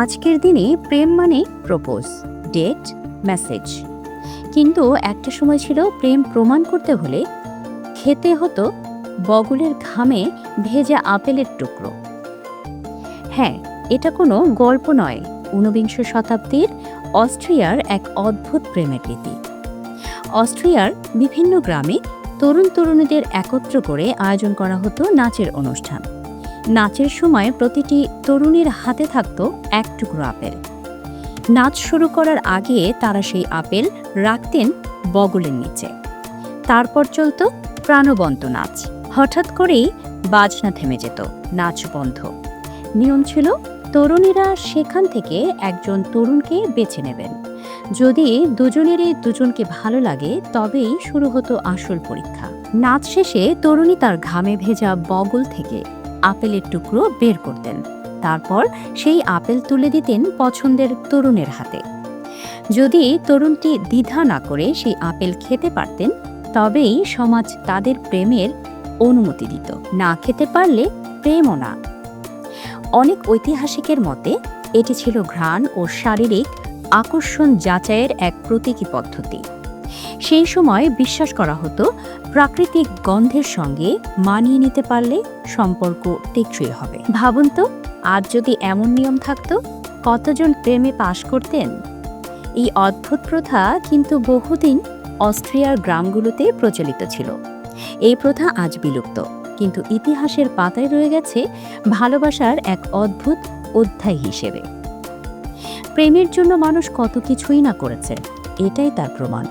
আজকের দিনে প্রেম মানে প্রপোজ, ডেট, মেসেজ। কিন্তু একটা সময় ছিল প্রেম প্রমাণ করতে হলে খেতে হতো বগলের ঘামে ভেজা আপেলের টুকরো। হ্যাঁ, এটা কোনো গল্প নয়, ঊনবিংশ শতাব্দীর অস্ট্রিয়ার এক অদ্ভুত প্রেমের রীতি। অস্ট্রিয়ার বিভিন্ন গ্রামে তরুণ তরুণীদের একত্র করে আয়োজন করা হতো নাচের অনুষ্ঠান। নাচের সময় প্রতিটি তরুণীর হাতে থাকত এক টুকরো আপেল। নাচ শুরু করার আগে তারা সেই আপেল রাখতেন বগলের নিচে। তারপর চলত প্রাণবন্ত নাচ। হঠাৎ করেই বাজনা থেমে যেত, নাচ বন্ধ। নিয়ম ছিল, তরুণীরা সেখান থেকে একজন তরুণকে বেছে নেবেন। যদি দুজনেরই দুজনকে ভালো লাগে তবেই শুরু হতো আসল পরীক্ষা। নাচ শেষে তরুণী তার ঘামে ভেজা বগল থেকে আপেলের টুকরো বের করতেন। তারপর সেই আপেল তুলে দিতেন পছন্দের তরুণের হাতে। যদি তরুণটি দ্বিধা না করে সেই আপেল খেতে পারতেন তবেই সমাজ তাদের প্রেমের অনুমতি দিত। না খেতে পারলে প্রেমও না। অনেক ঐতিহাসিকের মতে এটি ছিল ঘ্রাণ ও শারীরিক আকর্ষণ যাচাইয়ের এক প্রতীকী পদ্ধতি। সেই সময় বিশ্বাস করা হতো প্রাকৃতিক গন্ধের সঙ্গে মানিয়ে নিতে পারলে সম্পর্ক টেকসই হবে। ভাবুন তো, আজ যদি এমন নিয়ম থাকতো, কতজন প্রেমে পাশ করতেন? এই অদ্ভুত প্রথা কিন্তু বহুদিন অস্ট্রিয়ার গ্রামগুলোতে প্রচলিত ছিল। এই প্রথা আজ বিলুপ্ত, কিন্তু ইতিহাসের পাতায় রয়ে গেছে ভালোবাসার এক অদ্ভুত অধ্যায় হিসেবে। প্রেমের জন্য মানুষ কত কিছুই না করেছে, এটাই তার প্রমাণ।